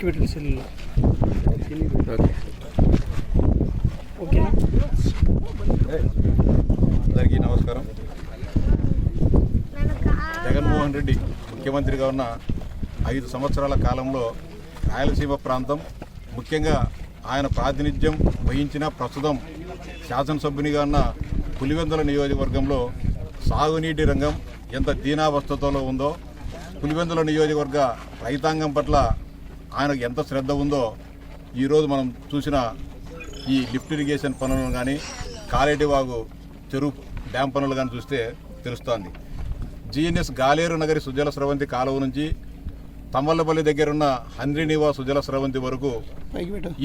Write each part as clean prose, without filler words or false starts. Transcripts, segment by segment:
Mic పెట్టండి సెల్లో. ఓకేనా? అందరికీ నమస్కారం. జగన్మోహన్ రెడ్డి ముఖ్యమంత్రిగా ఉన్న 5 సంవత్సరాల కాలంలో రాయలసీమ ప్రాంతం, ముఖ్యంగా ఆయన ప్రాతినిధ్యం వహించిన ప్రస్తుతం శాసనసభ్యునిగా ఉన్న పులివెందుల నియోజకవర్గంలో సాగునీటి రంగం ఎంత దీనావస్థతో ఉందో, పులివెందుల నియోజకవర్గ రైతాంగం పట్ల ఆయనకు ఎంత శ్రద్ధ ఉందో ఈరోజు మనం చూసిన ఈ లిఫ్ట్ ఇరిగేషన్ పనులను కానీ, కాలేటివాగు చెరువు డ్యామ్ పనులు కానీ చూస్తే తెలుస్తోంది. జిఎన్ఎస్ గాలేరు నగరి సుజల స్రవంతి కాలువ నుంచి తమ్మల్లపల్లి దగ్గరున్న హంద్రీనివా సుజల స్రవంతి వరకు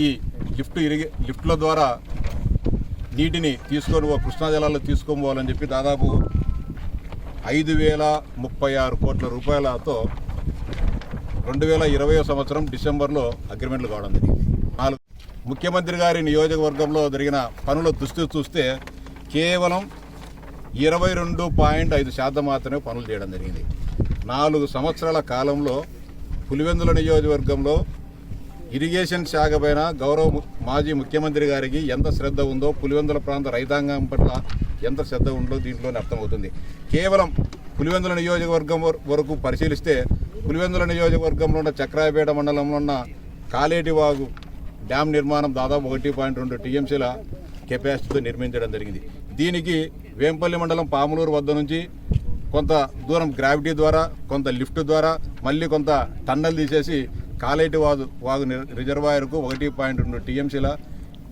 ఈ లిఫ్ట్ల ద్వారా నీటిని తీసుకొని కృష్ణా జలాల్లో తీసుకొని పోవాలని చెప్పి దాదాపు 5,036 కోట్ల రూపాయలతో 2020 సంవత్సరం డిసెంబర్లో అగ్రిమెంట్లు కావడం జరిగింది. ముఖ్యమంత్రి గారి నియోజకవర్గంలో జరిగిన పనుల దుస్థితి చూస్తే కేవలం 22.5% మాత్రమే పనులు చేయడం జరిగింది. 4 సంవత్సరాల కాలంలో పులివెందుల నియోజకవర్గంలో ఇరిగేషన్ శాఖ పైన గౌరవ మాజీ ముఖ్యమంత్రి గారికి ఎంత శ్రద్ధ ఉందో, పులివెందుల ప్రాంత రైతాంగం పట్ల ఎంత శ్రద్ధ ఉందో దీంట్లోనే అర్థమవుతుంది. కేవలం పులివెందుల నియోజకవర్గం వరకు పరిశీలిస్తే పులివెందుల నియోజకవర్గంలో ఉన్న చక్రాయపేట మండలంలో ఉన్న కాలేటివాగు డ్యామ్ నిర్మాణం దాదాపు 1.2 టీఎంసీల కెపాసిటీతో నిర్మించడం జరిగింది. దీనికి వేంపల్లి మండలం పాములూరు వద్ద నుంచి కొంత దూరం గ్రావిటీ ద్వారా, కొంత లిఫ్ట్ ద్వారా, మళ్ళీ కొంత టన్నల్ తీసేసి కాలేటివాగు రిజర్వాయర్కు 1.2 టీఎంసీల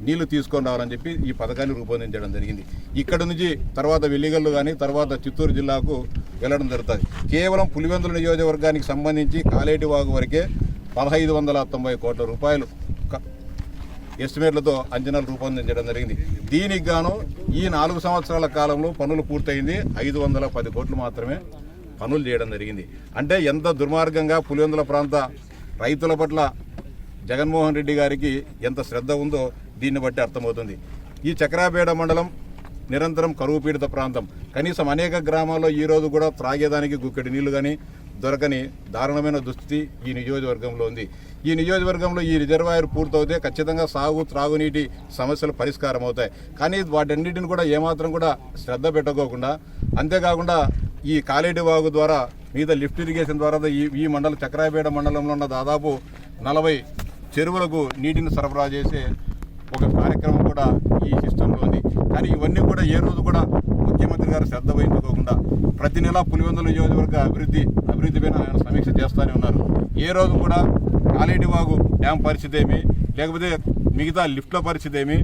నీళ్లు తీసుకొని రావాలని చెప్పి ఈ పథకాన్ని రూపొందించడం జరిగింది. ఇక్కడ నుంచి తర్వాత వెల్లిగల్లు కానీ తర్వాత చిత్తూరు జిల్లాకు వెళ్ళడం జరుగుతుంది. కేవలం పులివెందుల నియోజకవర్గానికి సంబంధించి కాలేటివాగు వరకే 1,590 కోట్ల రూపాయలు ఎస్టిమేట్లతో అంచనాలు రూపొందించడం జరిగింది. దీనికి గాను ఈ 4 సంవత్సరాల కాలంలో పనులు పూర్తయింది 510 కోట్లు మాత్రమే పనులు చేయడం జరిగింది. అంటే ఎంత దుర్మార్గంగా పులివెందుల ప్రాంత రైతుల పట్ల జగన్మోహన్ రెడ్డి గారికి ఎంత శ్రద్ధ ఉందో దీన్ని బట్టి అర్థమవుతుంది. ఈ చక్రాపేట మండలం నిరంతరం కరువు పీడిత ప్రాంతం. కనీసం అనేక గ్రామాల్లో ఈరోజు కూడా త్రాగేదానికి గుక్కెడి నీళ్లు కానీ దొరకని దారుణమైన దుస్థితి ఈ నియోజకవర్గంలో ఉంది. ఈ నియోజకవర్గంలో ఈ రిజర్వాయర్ పూర్తవుతే ఖచ్చితంగా త్రాగునీటి సమస్యలు పరిష్కారం అవుతాయి. కానీ వాటన్నిటిని కూడా ఏమాత్రం కూడా శ్రద్ధ పెట్టుకోకుండా, అంతేకాకుండా ఈ కాలేటివాగు ద్వారా మిగతా లిఫ్ట్ ఇరిగేషన్ ద్వారా ఈ మండలం చక్రాయపేట మండలంలో ఉన్న దాదాపు 40 చెరువులకు నీటిని సరఫరా చేసే ఒక కార్యక్రమం కూడా ఈ సిస్టంలో ఉంది. కానీ ఇవన్నీ కూడా ఏ రోజు కూడా ముఖ్యమంత్రి గారు శ్రద్ధ వహించుకోకుండా ప్రతి నెల పులివెందుల నియోజకవర్గ అభివృద్ధి పైన ఆయన సమీక్ష చేస్తూనే ఉన్నారు. ఏ రోజు కూడా కాలేటివాగు డ్యామ్ పరిస్థితి ఏమి, లేకపోతే మిగతా లిఫ్ట్ల పరిస్థితి ఏమి,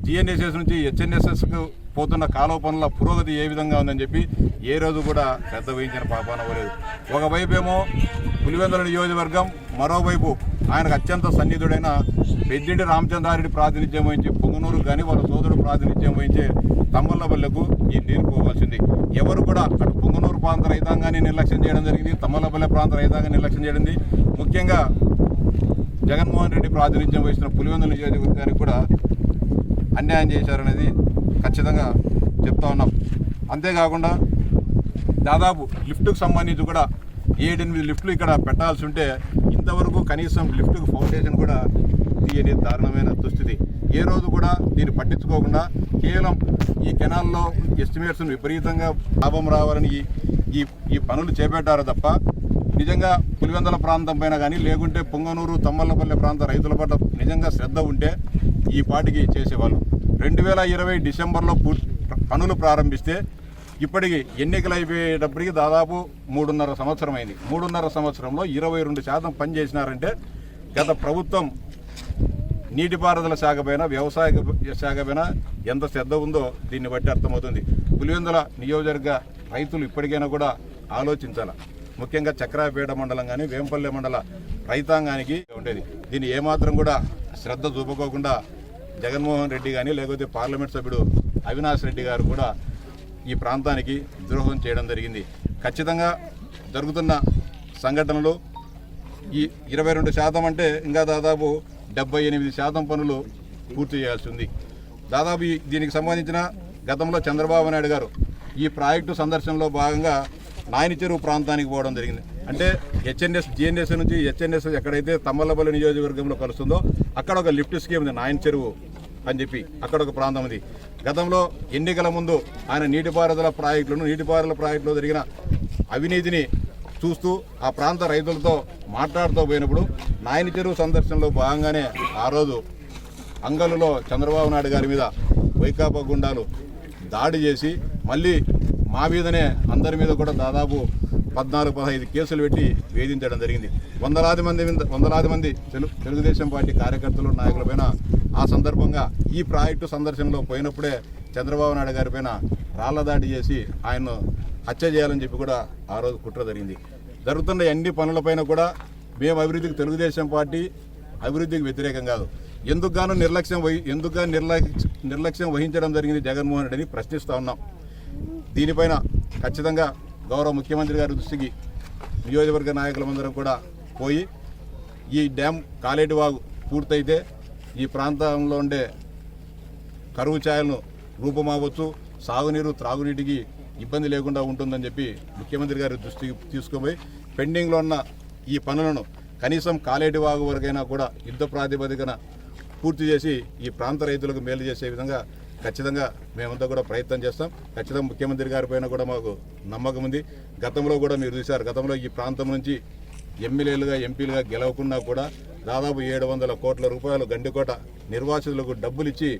జిఎన్ఎస్ఎస్ నుంచి హెచ్ఎన్ఎస్ఎస్కు పోతున్న కాలువ పనుల పురోగతి ఏ విధంగా ఉందని చెప్పి ఏ రోజు కూడా శ్రద్ధ వహించిన పాపాన అవ్వలేదు. ఒకవైపేమో పులివెందుల నియోజకవర్గం, మరోవైపు ఆయనకు అత్యంత సన్నిధుడైన పెద్దింటి రామచంద్రారెడ్డి ప్రాతినిధ్యం వహించి పొంగనూరు కానీ వాళ్ళ సోదరుడు ప్రాతినిధ్యం వహించే తమ్మల్లపల్లెకు ఈ నీరు పోవాల్సింది. ఎవరు కూడా అటు పొంగనూరు ప్రాంత రైతాంగాన్ని నిర్లక్ష్యం చేయడం జరిగింది, తమ్మల్లపల్లె ప్రాంత రైతాంగాన్ని నిర్లక్ష్యం చేయడం, ముఖ్యంగా జగన్మోహన్ రెడ్డి ప్రాతినిధ్యం వహిస్తున్న పులివెందుల నియోజకవర్గానికి కూడా అన్యాయం చేశారనేది ఖచ్చితంగా చెప్తా ఉన్నాం. అంతేకాకుండా దాదాపు లిఫ్ట్కు సంబంధించి కూడా 7-8 లిఫ్ట్లు ఇక్కడ పెట్టాల్సి ఉంటే ఇంతవరకు కనీసం లిఫ్ట్కు ఫౌండేషన్ కూడా తీయని దారుణమైన దుస్థితి. ఏ రోజు కూడా దీన్ని పట్టించుకోకుండా కేవలం ఈ కెనాల్లో ఎస్టిమేట్స్ను విపరీతంగా లాభం రావాలని ఈ పనులు చేపట్టారు తప్ప నిజంగా పులివెందుల ప్రాంతం పైన కానీ, లేకుంటే పొంగనూరు తమ్మల్లపల్లె ప్రాంత రైతుల పట్ల నిజంగా శ్రద్ధ ఉంటే ఈ పాటికి చేసేవాళ్ళు. 2020 డిసెంబర్లో పనులు ప్రారంభిస్తే ఇప్పటికి ఎన్నికలు అయిపోయేటప్పటికి దాదాపు 3.5 సంవత్సరం అయింది. 3.5 సంవత్సరంలో 22% పని చేసినారంటే గత ప్రభుత్వం నీటిపారుదల శాఖ పైన, వ్యవసాయ శాఖ పైన ఎంత శ్రద్ధ ఉందో దీన్ని బట్టి అర్థమవుతుంది. పులివెందుల నియోజకవర్గ రైతులు ఇప్పటికైనా కూడా ఆలోచించాలి. ముఖ్యంగా చక్రాయపేట మండలం కానీ, వేంపల్లె మండల రైతాంగానికి ఉండేది. దీన్ని ఏమాత్రం కూడా శ్రద్ధ చూపుకోకుండా జగన్మోహన్ రెడ్డి కానీ, లేకపోతే పార్లమెంట్ సభ్యుడు అవినాష్ రెడ్డి గారు కూడా ఈ ప్రాంతానికి ద్రోహం చేయడం జరిగింది. ఖచ్చితంగా జరుగుతున్న సంఘటనలు ఈ 22% అంటే ఇంకా దాదాపు 78% పనులు పూర్తి చేయాల్సి ఉంది. దాదాపు దీనికి సంబంధించిన గతంలో చంద్రబాబు నాయుడు గారు ఈ ప్రాజెక్టు సందర్శనలో భాగంగా నాయని చెరువు ప్రాంతానికి పోవడం జరిగింది. అంటే హెచ్ఎన్ఎస్ జిఎన్ఎస్ నుంచి హెచ్ఎన్ఎస్ ఎక్కడైతే తమ్మలపల్లి నియోజకవర్గంలో కలుస్తుందో అక్కడ ఒక లిఫ్ట్ స్కీమ్ ఉంది, నాయన చెరువు అని చెప్పి అక్కడ ఒక ప్రాంతం ఉంది. గతంలో ఎన్నికల ముందు ఆయన నీటిపారుదల ప్రాజెక్టులో జరిగిన అవినీతిని చూస్తూ ఆ ప్రాంత రైతులతో మాట్లాడుతూ పోయినప్పుడు నాయన చెరువు సందర్శనలో భాగంగానే ఆ రోజు అంగలులో చంద్రబాబు నాయుడు గారి మీద వైకాపా గుండాలు దాడి చేసి మళ్ళీ మా మీదనే అందరి మీద కూడా దాదాపు 14-15 కేసులు పెట్టి వేధించడం జరిగింది. వందలాది మంది తెలుగుదేశం పార్టీ కార్యకర్తలు నాయకులపైన ఆ సందర్భంగా ఈ ప్రాజెక్టు సందర్శనలో పోయినప్పుడే చంద్రబాబు నాయుడు గారి పైన రాళ్ల దాడి చేసి ఆయన్ను హత్య చేయాలని చెప్పి కూడా ఆ రోజు కుట్ర జరిగింది. జరుగుతున్న అన్ని పనులపైన కూడా మేము తెలుగుదేశం పార్టీ అభివృద్ధికి వ్యతిరేకం కాదు. ఎందుకు నిర్లక్ష్యం వహించడం జరిగింది జగన్మోహన్ రెడ్డిని ప్రశ్నిస్తూ ఉన్నాం. దీనిపైన ఖచ్చితంగా గౌరవ ముఖ్యమంత్రి గారి దృష్టికి నియోజకవర్గ నాయకులందరం కూడా పోయి ఈ డ్యామ్ కాలేటి వాగు పూర్తయితే ఈ ప్రాంతంలో ఉండే కరువు ఛాయలను రూపమావచ్చు, సాగునీరు త్రాగునీటికి ఇబ్బంది లేకుండా ఉంటుందని చెప్పి ముఖ్యమంత్రి గారి దృష్టికి తీసుకుపోయి పెండింగ్లో ఉన్న ఈ పనులను కనీసం కాలేటి వాగు వరకైనా కూడా యుద్ధ ప్రాతిపదికన పూర్తి చేసి ఈ ప్రాంత రైతులకు మేలు చేసే విధంగా ఖచ్చితంగా మేమంతా కూడా ప్రయత్నం చేస్తాం. ఖచ్చితంగా ముఖ్యమంత్రి గారి పైన కూడా మాకు నమ్మకం ఉంది. గతంలో కూడా మీరు చూశారు, గతంలో ఈ ప్రాంతం నుంచి ఎమ్మెల్యేలుగా ఎంపీలుగా గెలవకున్నా కూడా దాదాపు 700 కోట్ల రూపాయలు గండికోట నిర్వాసితులకు డబ్బులు ఇచ్చి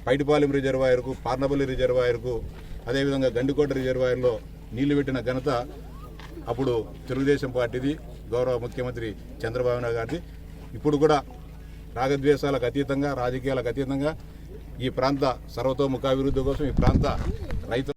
పైడిపాలెం రిజర్వాయర్కు, పార్నపల్లి రిజర్వాయర్కు, అదేవిధంగా గండికోట రిజర్వాయర్లో నీళ్లు పెట్టిన ఘనత అప్పుడు తెలుగుదేశం పార్టీది, గౌరవ ముఖ్యమంత్రి చంద్రబాబు నాయుడు గారిది. ఇప్పుడు కూడా రాగద్వేషాలకు అతీతంగా, రాజకీయాలకు అతీతంగా ఈ ప్రాంత సర్వతోముఖాభివృద్ధి కోసం ఈ ప్రాంత రైతు